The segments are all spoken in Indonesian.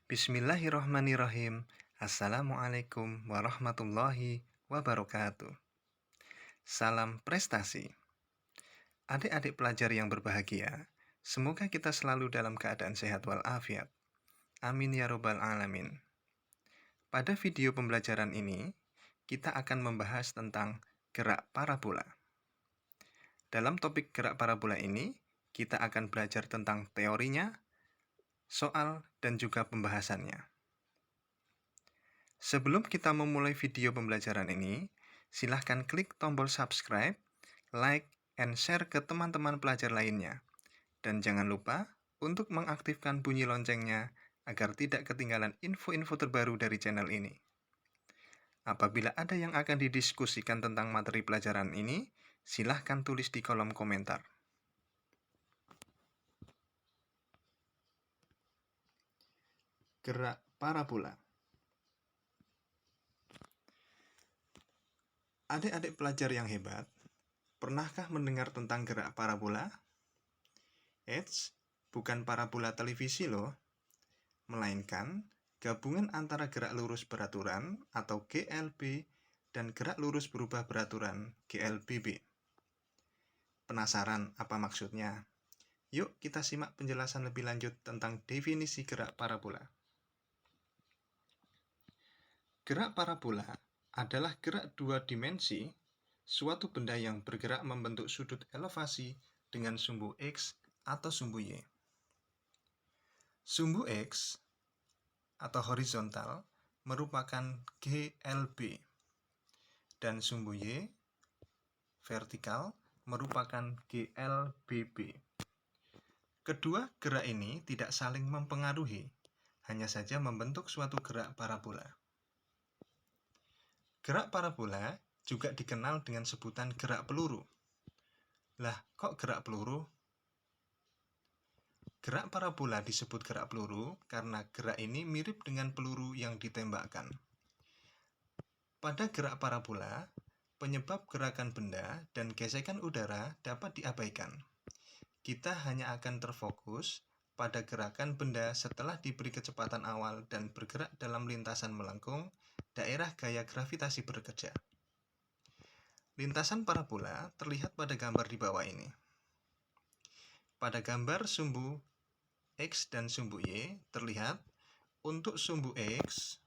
Bismillahirrahmanirrahim. Assalamualaikum warahmatullahi wabarakatuh. Salam prestasi. Adik-adik pelajar yang berbahagia, semoga kita selalu dalam keadaan sehat walafiat. Amin ya robbal alamin. Pada video pembelajaran ini, kita akan membahas tentang gerak parabola. Dalam topik gerak parabola ini, kita akan belajar tentang teorinya, soal, dan juga pembahasannya. Sebelum kita memulai video pembelajaran ini, silahkan klik tombol subscribe, like, and share ke teman-teman pelajar lainnya. Dan jangan lupa untuk mengaktifkan bunyi loncengnya agar tidak ketinggalan info-info terbaru dari channel ini. Apabila ada yang akan didiskusikan tentang materi pelajaran ini, silahkan tulis di kolom komentar. Gerak parabola. Adik-adik pelajar yang hebat, pernahkah mendengar tentang gerak parabola? Eits, bukan parabola televisi loh, melainkan gabungan antara gerak lurus beraturan atau GLB dan gerak lurus berubah beraturan GLBB. Penasaran apa maksudnya? Yuk kita simak penjelasan lebih lanjut tentang definisi gerak parabola. Gerak parabola adalah gerak dua dimensi suatu benda yang bergerak membentuk sudut elevasi dengan sumbu X atau sumbu Y. Sumbu X atau horizontal merupakan GLB dan sumbu Y vertikal merupakan GLBB. Kedua gerak ini tidak saling mempengaruhi, hanya saja membentuk suatu gerak parabola. Gerak parabola juga dikenal dengan sebutan gerak peluru. Lah, kok gerak peluru? Gerak parabola disebut gerak peluru karena gerak ini mirip dengan peluru yang ditembakkan. Pada gerak parabola, penyebab gerakan benda dan gesekan udara dapat diabaikan. Kita hanya akan terfokus pada gerakan benda setelah diberi kecepatan awal dan bergerak dalam lintasan melengkung, daerah gaya gravitasi bekerja. Lintasan parabola terlihat pada gambar di bawah ini. Pada gambar sumbu X dan sumbu Y terlihat untuk sumbu X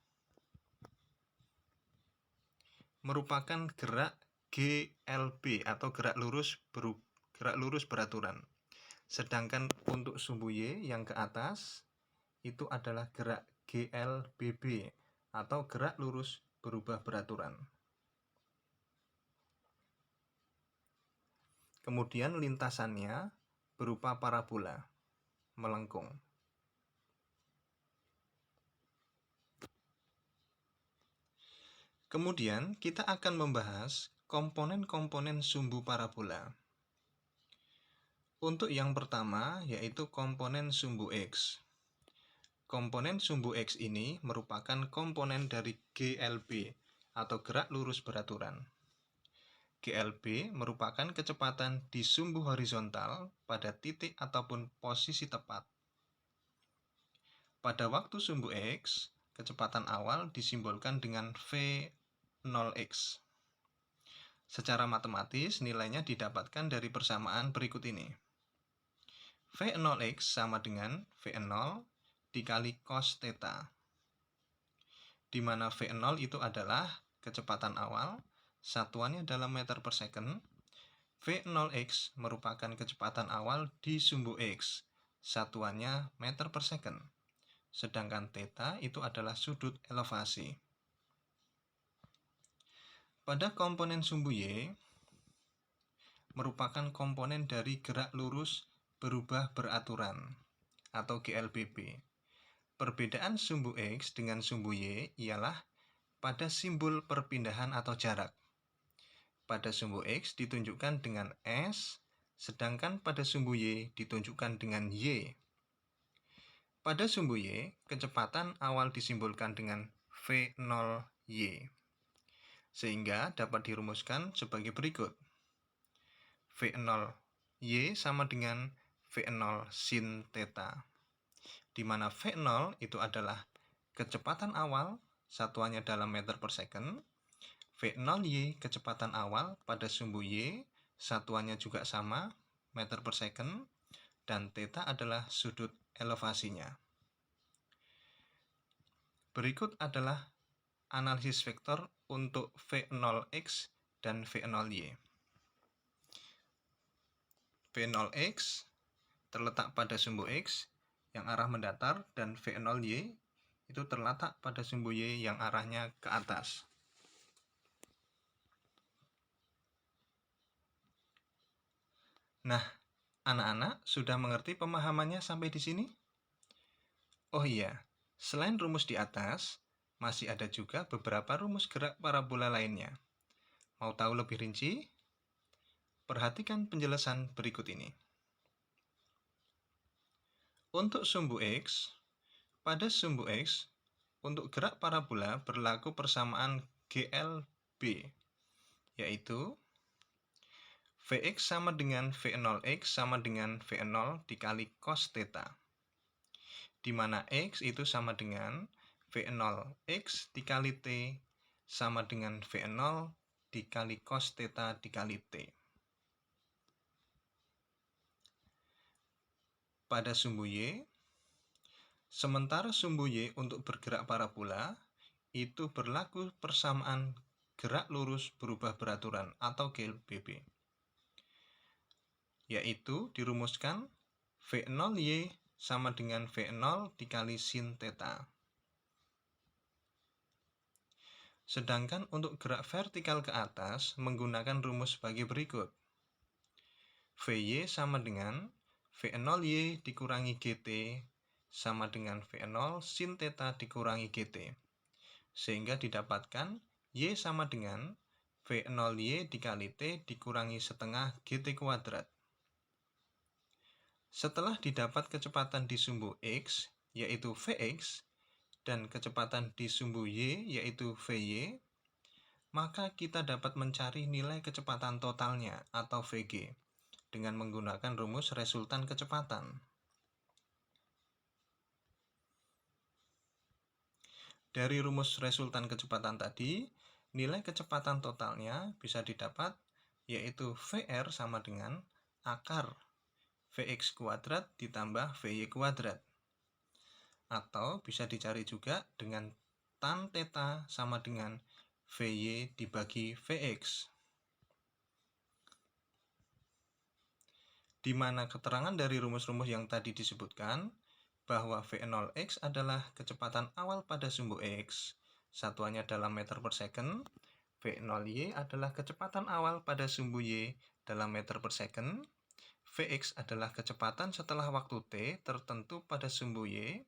merupakan gerak GLB atau gerak lurus beraturan. Sedangkan untuk sumbu Y yang ke atas itu adalah gerak GLBB atau gerak lurus berubah beraturan. Kemudian lintasannya berupa parabola melengkung. Kemudian kita akan membahas komponen-komponen sumbu parabola. Untuk yang pertama yaitu komponen sumbu X. Komponen sumbu X ini merupakan komponen dari GLB atau gerak lurus beraturan. GLB merupakan kecepatan di sumbu horizontal pada titik ataupun posisi tepat. Pada waktu sumbu X, kecepatan awal disimbolkan dengan V0x. Secara matematis, nilainya didapatkan dari persamaan berikut ini. V0x sama dengan V0 dikali cos theta, di mana V0 itu adalah kecepatan awal, satuannya dalam meter per second. V0x merupakan kecepatan awal di sumbu X, satuannya meter per second. Sedangkan theta itu adalah sudut elevasi. Pada komponen sumbu Y, merupakan komponen dari gerak lurus berubah beraturan atau GLBB. Perbedaan sumbu X dengan sumbu Y ialah pada simbol perpindahan atau jarak. Pada sumbu X ditunjukkan dengan S, sedangkan pada sumbu Y ditunjukkan dengan Y. Pada sumbu Y, kecepatan awal disimbolkan dengan V0Y, sehingga dapat dirumuskan sebagai berikut. V0Y sama dengan V0 sin theta, di mana V0 itu adalah kecepatan awal satuannya dalam meter per second, V0Y kecepatan awal pada sumbu Y, satuannya juga sama, meter per second, dan theta adalah sudut elevasinya. Berikut adalah analisis vektor untuk V0X dan V0Y. V0X terletak pada sumbu X yang arah mendatar, dan V0Y itu terletak pada sumbu Y yang arahnya ke atas. Nah, anak-anak sudah mengerti pemahamannya sampai di sini? Oh iya, selain rumus di atas, masih ada juga beberapa rumus gerak parabola lainnya. Mau tahu lebih rinci? Perhatikan penjelasan berikut ini. Untuk sumbu X, pada sumbu X, untuk gerak parabola berlaku persamaan GLB, yaitu Vx sama dengan V0x sama dengan V0 dikali cos theta, di mana X itu sama dengan V0x dikali T sama dengan V0 dikali cos theta dikali T. Pada sumbu Y, sementara sumbu Y untuk bergerak parabola itu berlaku persamaan gerak lurus berubah beraturan atau GLBB, yaitu dirumuskan V0Y sama dengan V0 dikali sin theta. Sedangkan untuk gerak vertikal ke atas menggunakan rumus sebagai berikut. VY sama dengan V0Y dikurangi GT sama dengan V0 sin theta dikurangi GT. Sehingga didapatkan Y sama dengan V0Y dikali T dikurangi setengah GT kuadrat. Setelah didapat kecepatan di sumbu X, yaitu Vx, dan kecepatan di sumbu Y, yaitu Vy, maka kita dapat mencari nilai kecepatan totalnya atau Vg dengan menggunakan rumus resultan kecepatan. Dari rumus resultan kecepatan tadi, nilai kecepatan totalnya bisa didapat, yaitu Vr sama dengan akar Vx kuadrat ditambah Vy kuadrat. Atau bisa dicari juga dengan tan theta sama dengan Vy dibagi Vx. Di mana keterangan dari rumus-rumus yang tadi disebutkan, bahwa V0x adalah kecepatan awal pada sumbu X, satuannya dalam meter per second. V0y adalah kecepatan awal pada sumbu Y dalam meter per second. Vx adalah kecepatan setelah waktu T tertentu pada sumbu Y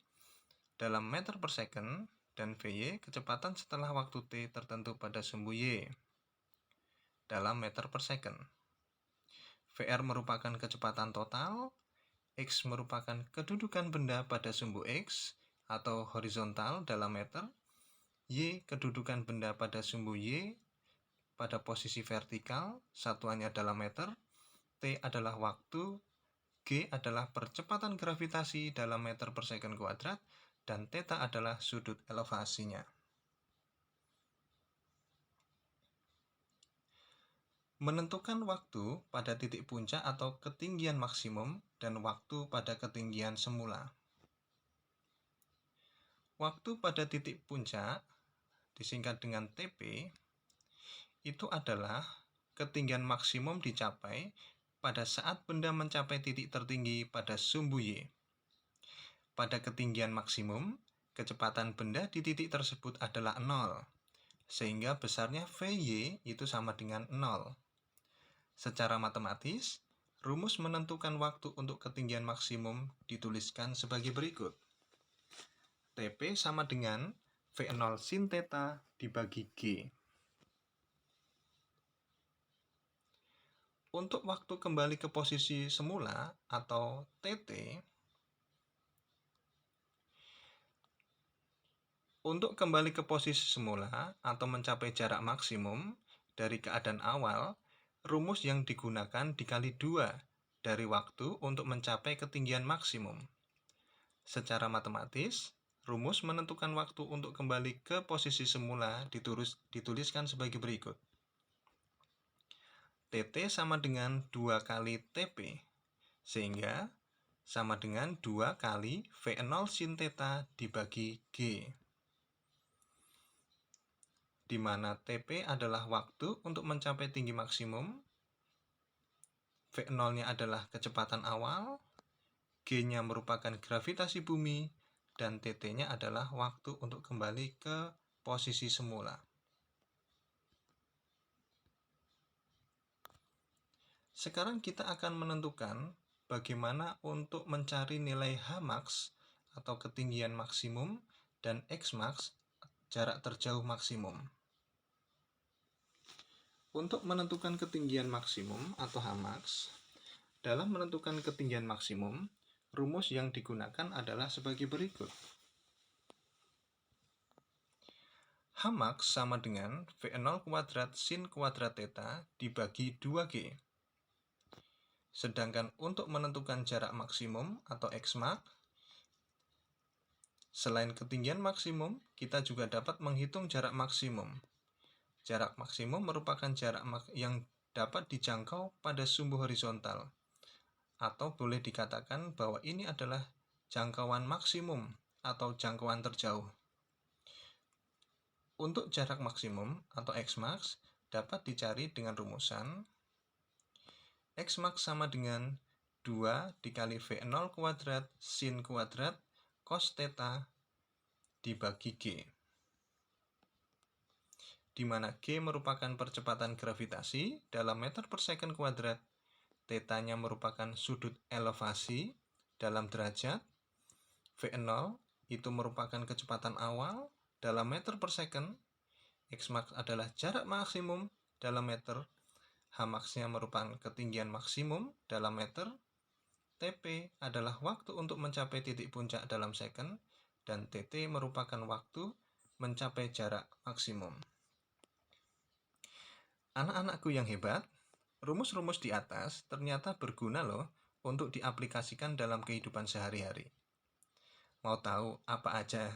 dalam meter per second, dan Vy kecepatan setelah waktu T tertentu pada sumbu Y dalam meter per second. Vr merupakan kecepatan total, X merupakan kedudukan benda pada sumbu X atau horizontal dalam meter, Y kedudukan benda pada sumbu Y pada posisi vertikal, satuannya dalam meter, T adalah waktu, G adalah percepatan gravitasi dalam meter per second kuadrat, dan theta adalah sudut elevasinya. Menentukan waktu pada titik puncak atau ketinggian maksimum dan waktu pada ketinggian semula. Waktu pada titik puncak, disingkat dengan TP, itu adalah ketinggian maksimum dicapai pada saat benda mencapai titik tertinggi pada sumbu Y. Pada ketinggian maksimum, kecepatan benda di titik tersebut adalah 0, sehingga besarnya Vy itu sama dengan 0. Secara matematis, rumus menentukan waktu untuk ketinggian maksimum dituliskan sebagai berikut. Tp sama dengan V0 sin theta dibagi G. Untuk waktu kembali ke posisi semula atau TT, untuk kembali ke posisi semula atau mencapai jarak maksimum dari keadaan awal, rumus yang digunakan dikali 2 dari waktu untuk mencapai ketinggian maksimum. Secara matematis, Rumus menentukan waktu untuk kembali ke posisi semula dituliskan sebagai berikut. TT sama dengan 2 kali TP, sehingga sama dengan 2 kali V0 sin theta dibagi G, di mana TP adalah waktu untuk mencapai tinggi maksimum, V0-nya adalah kecepatan awal, G-nya merupakan gravitasi bumi, dan TT-nya adalah waktu untuk kembali ke posisi semula. Sekarang kita akan menentukan bagaimana untuk mencari nilai Hmax atau ketinggian maksimum dan Xmax, jarak terjauh maksimum. Untuk menentukan ketinggian maksimum atau Hmax, dalam menentukan ketinggian maksimum, rumus yang digunakan adalah sebagai berikut. Hmax sama dengan V0 kuadrat sin kuadrat theta dibagi 2G. Sedangkan untuk menentukan jarak maksimum atau Xmax, selain ketinggian maksimum, kita juga dapat menghitung jarak maksimum. Jarak maksimum merupakan jarak yang dapat dijangkau pada sumbu horizontal, atau boleh dikatakan bahwa ini adalah jangkauan maksimum atau jangkauan terjauh. Untuk jarak maksimum atau Xmax dapat dicari dengan rumusan Xmax sama dengan 2 dikali V0 kuadrat sin kuadrat cos theta dibagi G, di mana G merupakan percepatan gravitasi dalam meter per second kuadrat, theta-nya merupakan sudut elevasi dalam derajat, V0 itu merupakan kecepatan awal dalam meter per second, Xmax adalah jarak maksimum dalam meter, Hmax-nya merupakan ketinggian maksimum dalam meter, TP adalah waktu untuk mencapai titik puncak dalam second, dan TT merupakan waktu mencapai jarak maksimum. Anak-anakku yang hebat, rumus-rumus di atas ternyata berguna loh untuk diaplikasikan dalam kehidupan sehari-hari. Mau tahu apa aja?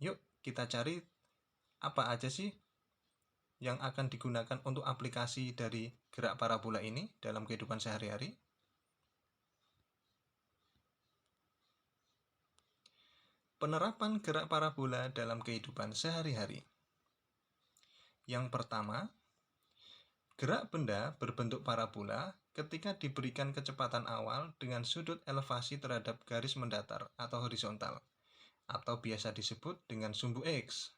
Yuk kita cari apa aja sih yang akan digunakan untuk aplikasi dari gerak parabola ini dalam kehidupan sehari-hari. Penerapan gerak parabola dalam kehidupan sehari-hari. Yang pertama, gerak benda berbentuk parabola ketika diberikan kecepatan awal dengan sudut elevasi terhadap garis mendatar atau horizontal, atau biasa disebut dengan sumbu X.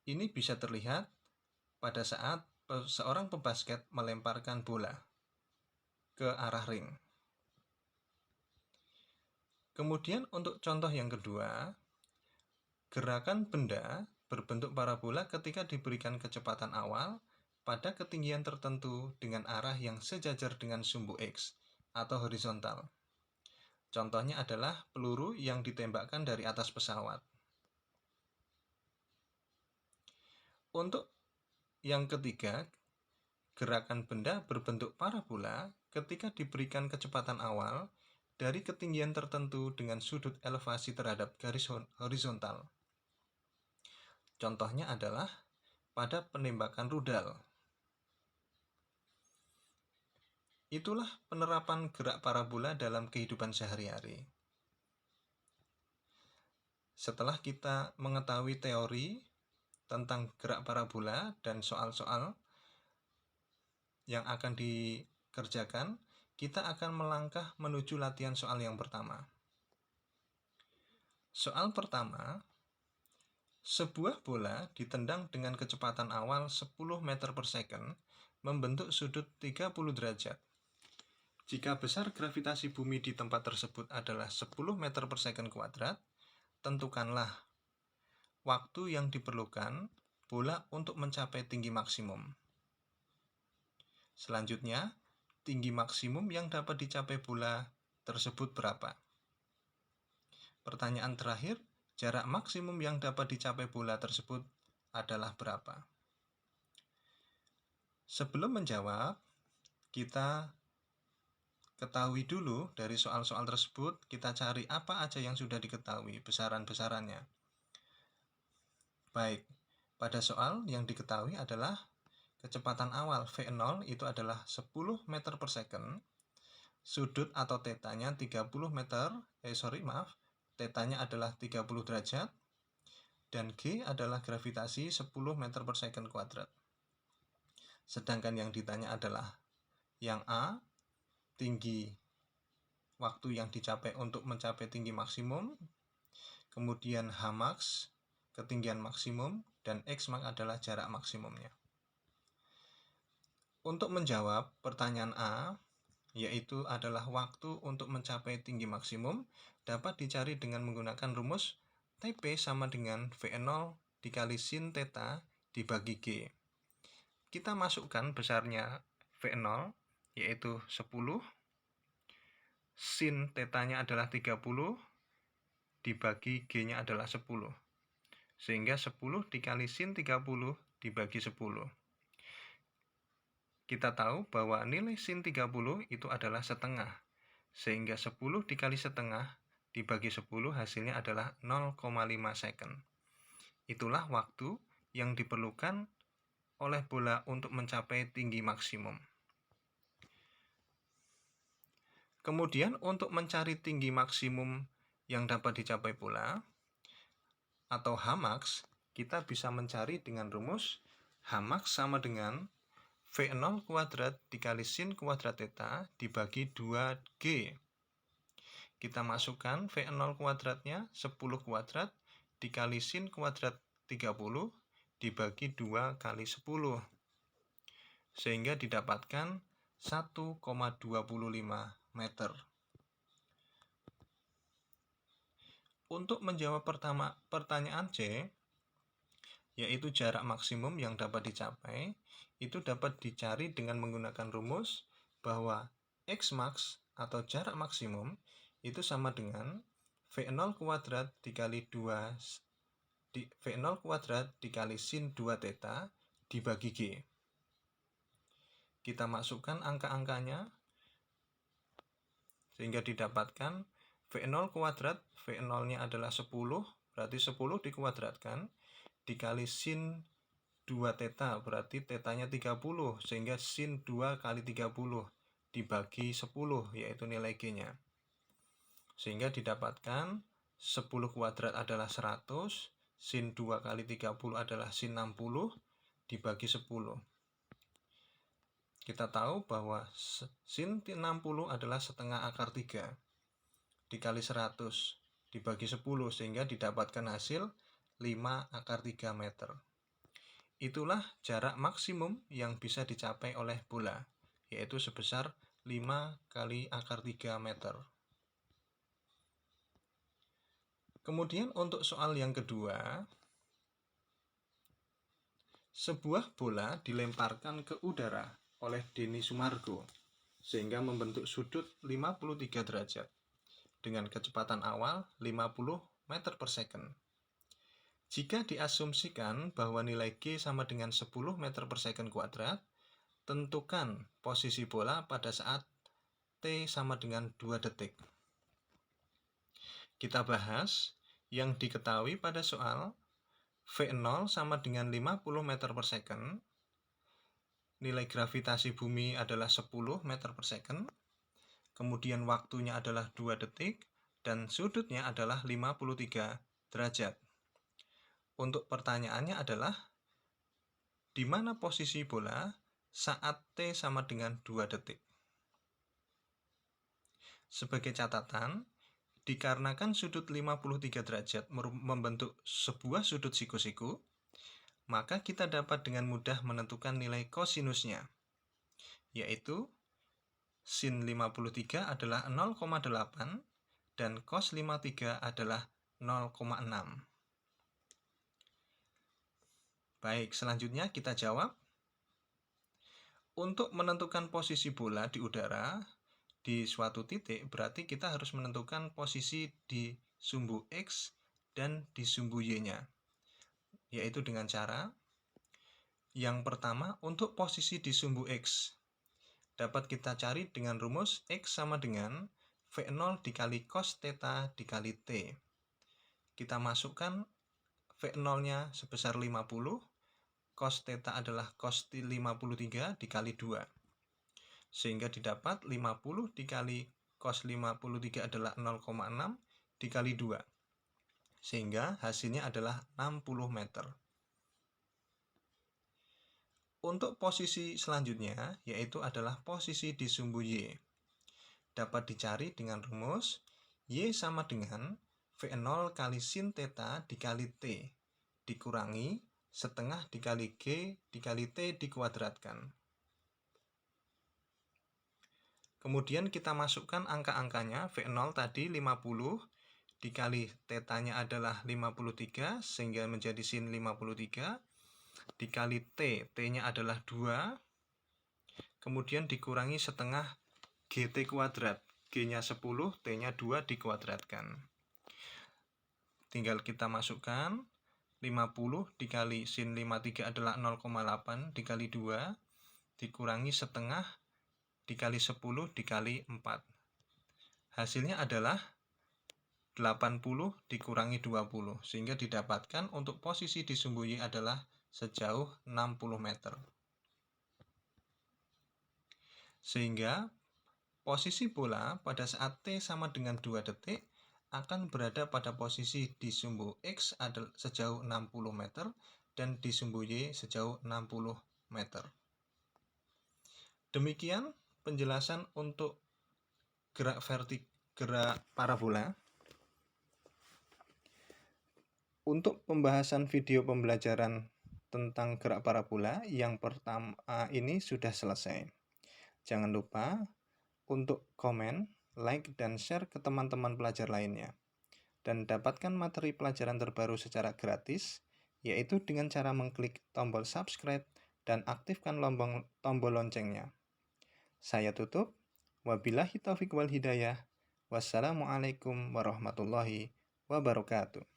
Ini bisa terlihat pada saat seorang pebasket melemparkan bola ke arah ring. Kemudian untuk contoh yang kedua, gerakan benda berbentuk parabola ketika diberikan kecepatan awal pada ketinggian tertentu dengan arah yang sejajar dengan sumbu X atau horizontal. Contohnya adalah peluru yang ditembakkan dari atas pesawat. Untuk yang ketiga, gerakan benda berbentuk parabola ketika diberikan kecepatan awal dari ketinggian tertentu dengan sudut elevasi terhadap garis horizontal. Contohnya adalah pada penembakan rudal. Itulah penerapan gerak parabola dalam kehidupan sehari-hari. Setelah kita mengetahui teori tentang gerak parabola dan soal-soal yang akan dikerjakan, kita akan melangkah menuju latihan soal yang pertama. Soal pertama, sebuah bola ditendang dengan kecepatan awal 10 meter per second membentuk sudut 30 derajat. Jika besar gravitasi bumi di tempat tersebut adalah 10 meter per second kuadrat, tentukanlah waktu yang diperlukan bola untuk mencapai tinggi maksimum. Selanjutnya, tinggi maksimum yang dapat dicapai bola tersebut berapa? Pertanyaan terakhir, jarak maksimum yang dapat dicapai bola tersebut adalah berapa? Sebelum menjawab, kita ketahui dulu dari soal-soal tersebut, kita cari apa aja yang sudah diketahui, besaran-besarannya. Baik, pada soal yang diketahui adalah kecepatan awal V0 itu adalah 10 meter per second, sudut atau tetanya 30 meter, tetanya adalah 30 derajat, dan G adalah gravitasi 10 meter per second kuadrat. Sedangkan yang ditanya adalah yang A, tinggi waktu yang dicapai untuk mencapai tinggi maksimum, kemudian Hmax, ketinggian maksimum, dan Xmax adalah jarak maksimumnya. Untuk menjawab pertanyaan A, yaitu adalah waktu untuk mencapai tinggi maksimum, dapat dicari dengan menggunakan rumus TP sama dengan V0 dikali sin theta dibagi G. Kita masukkan besarnya V0, yaitu 10, sin tetanya adalah 30, dibagi G-nya adalah 10. Sehingga 10 dikali sin 30 dibagi 10. Kita tahu bahwa nilai sin 30 itu adalah setengah. Sehingga 10 dikali setengah dibagi 10 hasilnya adalah 0,5 second. Itulah waktu yang diperlukan oleh bola untuk mencapai tinggi maksimum. Kemudian untuk mencari tinggi maksimum yang dapat dicapai bola atau Hmax, kita bisa mencari dengan rumus Hmax sama dengan V0 kuadrat dikali sin kuadrat theta dibagi 2G. Kita masukkan V0 kuadratnya 10 kuadrat dikali sin kuadrat 30 dibagi 2 kali 10. Sehingga didapatkan 1,25 meter. Untuk menjawab pertanyaan C, yaitu jarak maksimum yang dapat dicapai, itu dapat dicari dengan menggunakan rumus bahwa Xmax atau jarak maksimum itu sama dengan V0 kuadrat dikali 2 V0 kuadrat dikali sin 2 theta dibagi G. Kita masukkan angka-angkanya sehingga didapatkan V0 kuadrat, V0-nya adalah 10, berarti 10 dikuadratkan, dikali sin 2 theta, berarti tetanya 30, sehingga sin 2 kali 30 dibagi 10, yaitu nilai G-nya. Sehingga didapatkan 10 kuadrat adalah 100, sin 2 kali 30 adalah sin 60, dibagi 10. Kita tahu bahwa sin 60 adalah setengah akar 3 dikali 100 dibagi 10 sehingga didapatkan hasil 5 akar 3 meter. Itulah jarak maksimum yang bisa dicapai oleh bola, yaitu sebesar 5 kali akar 3 meter. Kemudian untuk soal yang kedua, sebuah bola dilemparkan ke udara oleh Denny Sumargo sehingga membentuk sudut 53 derajat dengan kecepatan awal 50 meter per second. Jika diasumsikan bahwa nilai G sama dengan 10 meter per second kuadrat, tentukan posisi bola pada saat T sama dengan 2 detik. Kita bahas yang diketahui pada soal V0 sama dengan 50 meter per second, nilai gravitasi bumi adalah 10 meter per second, kemudian waktunya adalah 2 detik, dan sudutnya adalah 53 derajat. Untuk pertanyaannya adalah, di mana posisi bola saat T sama dengan 2 detik? Sebagai catatan, dikarenakan sudut 53 derajat membentuk sebuah sudut siku-siku, maka kita dapat dengan mudah menentukan nilai kosinusnya, yaitu sin 53 adalah 0,8 dan cos 53 adalah 0,6. Baik, selanjutnya kita jawab. Untuk menentukan posisi bola di udara di suatu titik, berarti kita harus menentukan posisi di sumbu X dan di sumbu Y-nya, yaitu dengan cara yang pertama, untuk posisi di sumbu X, dapat kita cari dengan rumus X sama dengan V0 dikali cos theta dikali T. Kita masukkan V0-nya sebesar 50, cos theta adalah cos 53 dikali 2. Sehingga didapat 50 dikali cos 53 adalah 0,6 dikali 2. Sehingga hasilnya adalah 60 meter. Untuk posisi selanjutnya, yaitu adalah posisi di sumbu Y. Dapat dicari dengan rumus Y sama dengan V0 kali sin theta dikali T, dikurangi setengah dikali G dikali T dikuadratkan. Kemudian kita masukkan angka-angkanya, V0 tadi 50, dikali tetanya adalah 53, sehingga menjadi sin 53, dikali T, T-nya adalah 2, kemudian dikurangi setengah GT kuadrat, G-nya 10, T-nya 2 dikuadratkan. Tinggal kita masukkan, 50 dikali sin 53 adalah 0,8 dikali 2, dikurangi setengah dikali 10 dikali 4. Hasilnya adalah 80 dikurangi 20, sehingga didapatkan untuk posisi di sumbu Y adalah sejauh 60 meter. Sehingga posisi bola pada saat T sama dengan 2 detik akan berada pada posisi di sumbu X adalah sejauh 60 meter dan di sumbu Y sejauh 60 meter. Demikian penjelasan untuk gerak parabola. Untuk pembahasan video pembelajaran tentang gerak parabola yang pertama ini sudah selesai. Jangan lupa untuk komen, like, dan share ke teman-teman pelajar lainnya. Dan dapatkan materi pelajaran terbaru secara gratis, yaitu dengan cara mengklik tombol subscribe dan aktifkan tombol loncengnya. Saya tutup. Wabillahi taufiq wal hidayah. Wassalamualaikum warahmatullahi wabarakatuh.